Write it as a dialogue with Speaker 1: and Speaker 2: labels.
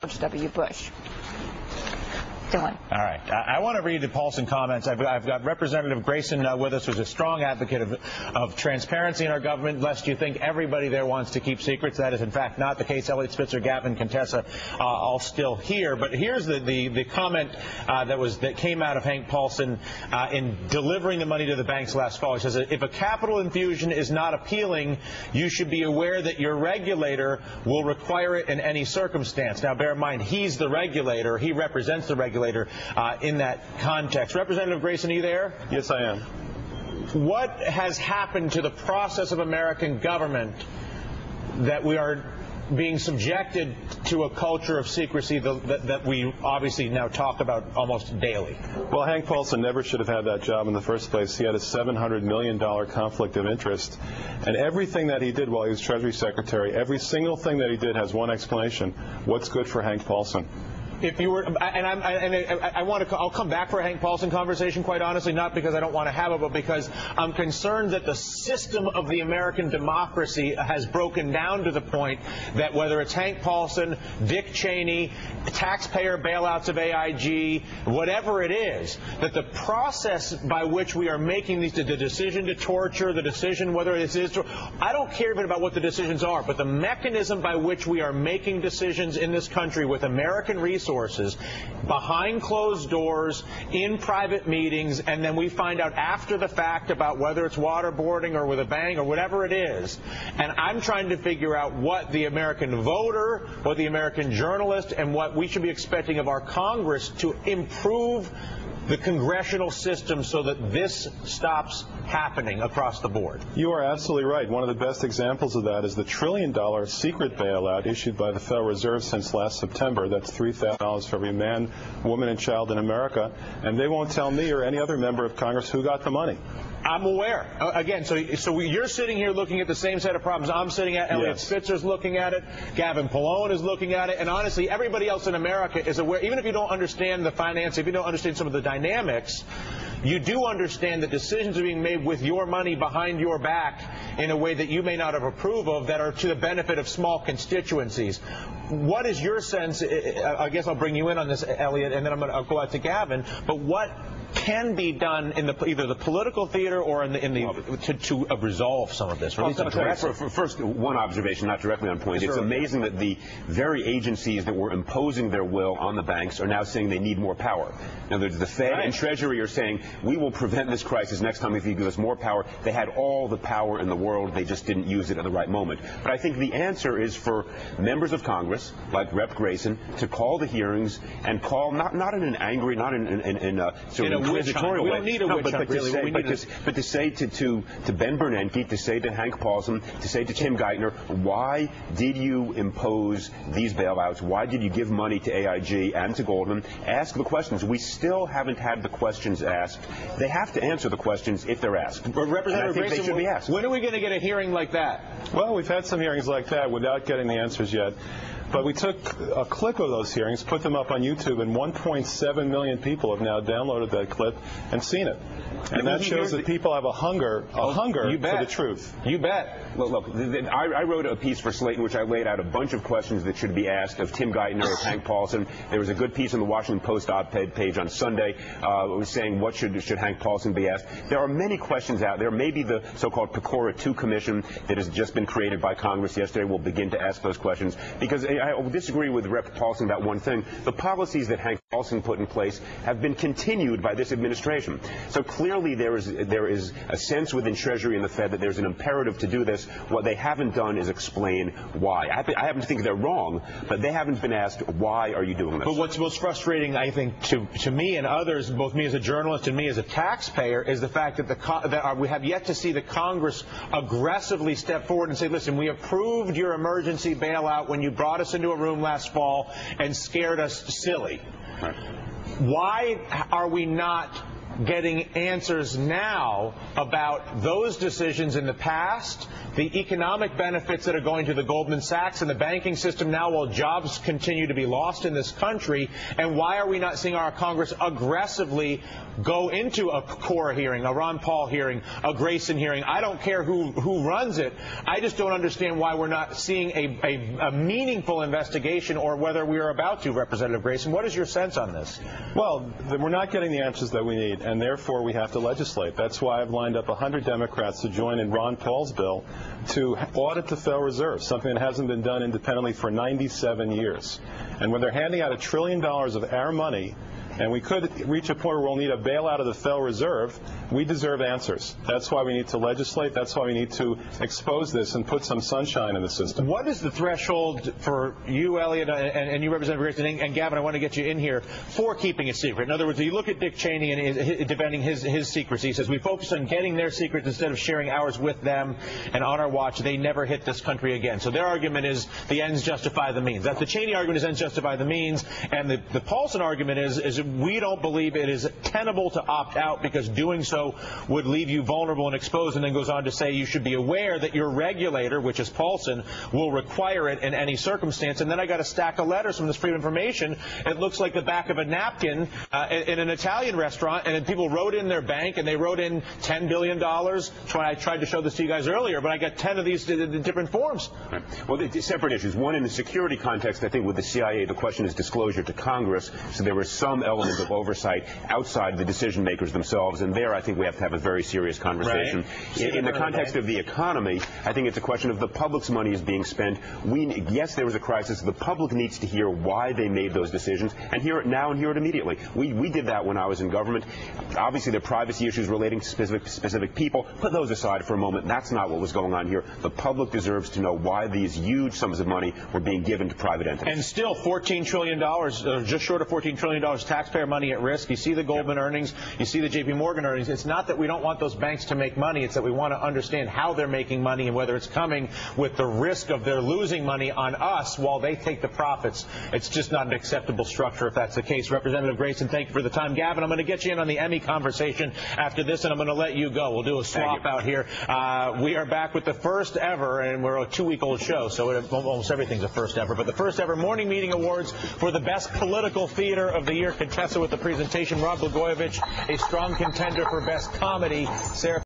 Speaker 1: George W. Bush. Dylan.
Speaker 2: All right. I want to read the Paulson comments. I've got Representative Grayson with us, who's a strong advocate of transparency in our government, lest you think everybody there wants to keep secrets. That is, in fact, not the case. Elliot Spitzer, Gavin, Contessa, all still here. But here's the comment that came out of Hank Paulson in delivering the money to the banks last fall. He says, if a capital infusion is not appealing, you should be aware that your regulator will require it in any circumstance. Now, bear in mind, he's the regulator. He represents the regulator in that context. Representative Grayson, are you there?
Speaker 3: Yes, I am.
Speaker 2: What has happened to the process of American government that we are being subjected to a culture of secrecy that we obviously now talk about almost daily?
Speaker 3: Well, Hank Paulson never should have had that job in the first place. He had a $700 million conflict of interest. And everything that he did while he was Treasury Secretary, every single thing that he did has one explanation: what's good for Hank Paulson.
Speaker 2: If you were, I'll come back for a Hank Paulson conversation, quite honestly, not because I don't want to have it, but because I'm concerned that the system of the American democracy has broken down to the point that whether it's Hank Paulson, Dick Cheney, taxpayer bailouts of AIG, whatever it is, that the process by which we are making the decision to torture, the decision whether it is, I don't care even about what the decisions are, but the mechanism by which we are making decisions in this country with American resources behind closed doors, in private meetings, and then we find out after the fact about whether it's waterboarding or with a bang or whatever it is. And I'm trying to figure out what the American voter, what the American journalist, and what we should be expecting of our Congress to improve the congressional system so that this stops happening across the board.
Speaker 3: You are absolutely right. One of the best examples of that is the $1 trillion secret bailout issued by the Federal Reserve since last September. That's $3,000 for every man, woman, and child in America. And they won't tell me or any other member of Congress who got the money.
Speaker 2: I'm aware. Again, so you're sitting here looking at the same set of problems I'm sitting at. Elliot Spitzer's looking at it. Gavin Paulson is looking at it. And honestly, everybody else in America is aware. Even if you don't understand the finance, if you don't understand some of the dynamics, you do understand that decisions are being made with your money behind your back in a way that you may not have approved of, that are to the benefit of small constituencies. What is your sense? I guess I'll bring you in on this, Elliot, and then I'll go out to Gavin. But what can be done in either the political theater or to resolve some of this?
Speaker 4: First, one observation, not directly on point. It's amazing that the very agencies that were imposing their will on the banks are now saying they need more power. Now, there's the Fed and Treasury are saying, we will prevent this crisis next time if you give us more power. They had all the power in the world. They just didn't use it at the right moment. But I think the answer is for members of Congress, like Rep. Grayson, to call the hearings and call, not in an angry, not in a inquisitorial way.
Speaker 2: We don't need a witch hunt, really.
Speaker 4: But to say to Ben Bernanke, to say to Hank Paulson, to say to Tim Geithner, why did you impose these bailouts? Why did you give money to AIG and to Goldman? Ask the questions. We still haven't had the questions asked. They have to answer the questions if they're asked.
Speaker 2: Representative Grayson,
Speaker 4: they should be asked.
Speaker 2: When are we going to get a hearing like that?
Speaker 3: Well, we've had some hearings like that without getting the answers yet. But we took a clip of those hearings, put them up on YouTube, and 1.7 million people have now downloaded that clip and seen it. And that shows that people have a hunger for the truth.
Speaker 2: You bet.
Speaker 4: Look, I wrote a piece for Slate in which I laid out a bunch of questions that should be asked of Tim Geithner, of Hank Paulson. There was a good piece on the Washington Post op-ed page on Sunday saying what should Hank Paulson be asked. There are many questions out there. Maybe the so-called Pecora II Commission that has just been created by Congress yesterday will begin to ask those questions. Because I disagree with Rep. Paulson about one thing. The policies that Hank Paulson put in place have been continued by this administration. So clearly there is a sense within Treasury and the Fed that there's an imperative to do this. What they haven't done is explain why. I happen to think they're wrong, but they haven't been asked, why are you doing this?
Speaker 2: But what's most frustrating, I think, to me and others, both me as a journalist and me as a taxpayer, is the fact that we have yet to see the Congress aggressively step forward and say, listen, we approved your emergency bailout when you brought us into a room last fall and scared us silly.
Speaker 4: Right.
Speaker 2: Why are we not getting answers now about those decisions in the past, the economic benefits that are going to the Goldman Sachs and the banking system now while jobs continue to be lost in this country? And why are we not seeing our Congress aggressively go into a core hearing, a Ron Paul hearing, a Grayson hearing? I don't care who runs it. I just don't understand why we're not seeing a meaningful investigation, or whether we are about to. Representative Grayson, what is your sense on this?
Speaker 3: Well, we're not getting the answers that we need, and therefore we have to legislate. That's why I've lined up 100 Democrats to join in Ron Paul's bill to audit the Federal Reserve, something that hasn't been done independently for 97 years. And when they're handing out $1 trillion of our money, and we could reach a point where we'll need a bailout of the Federal Reserve, we deserve answers. That's why we need to legislate. That's why we need to expose this and put some sunshine in the system.
Speaker 2: What is the threshold for you, Elliot, and you, Representative Grayson, and Gavin, I want to get you in here, for keeping it secret? In other words, you look at Dick Cheney and defending his secrecy. He says, we focus on getting their secrets instead of sharing ours with them, and on our watch, they never hit this country again. So their argument is the ends justify the means. That's the Cheney argument, is ends justify the means, and the Paulson argument is we don't believe it is tenable to opt out because doing so would leave you vulnerable and exposed, and then goes on to say you should be aware that your regulator, which is Paulson, will require it in any circumstance. And then I got a stack of letters from this Freedom of Information. It looks like the back of a napkin in an Italian restaurant, and then people wrote in their bank, and they wrote in $10 billion. I tried to show this to you guys earlier, but I got 10 of these different forms.
Speaker 4: Right. Well, the separate issues. One, in the security context, I think with the CIA, the question is disclosure to Congress, so there was some element of oversight outside the decision makers themselves, and there I think we have to have a very serious conversation. Right. In the context of the economy, I think it's a question of the public's money is being spent. Yes, there was a crisis. The public needs to hear why they made those decisions, and hear it now and hear it immediately. We did that when I was in government. Obviously, there are privacy issues relating to specific people. Put those aside for a moment. That's not what was going on here. The public deserves to know why these huge sums of money were being given to private entities.
Speaker 2: And still, $14 trillion, just short of $14 trillion taxpayer money at risk. You see the Goldman earnings. You see the J.P. Morgan earnings. It's not that we don't want those banks to make money. It's that we want to understand how they're making money and whether it's coming with the risk of their losing money on us while they take the profits. It's just not an acceptable structure if that's the case. Representative Grayson, thank you for the time. Gavin, I'm going to get you in on the Emmy conversation after this, and I'm going to let you go. We'll do a swap out here. We are back with the first ever, and we're a 2-week-old show, so almost everything's a first ever, but the first ever morning meeting awards for the best political theater of the year. Contessa with the presentation, Rob Blagojevich, a strong contender for best comedy. Sarah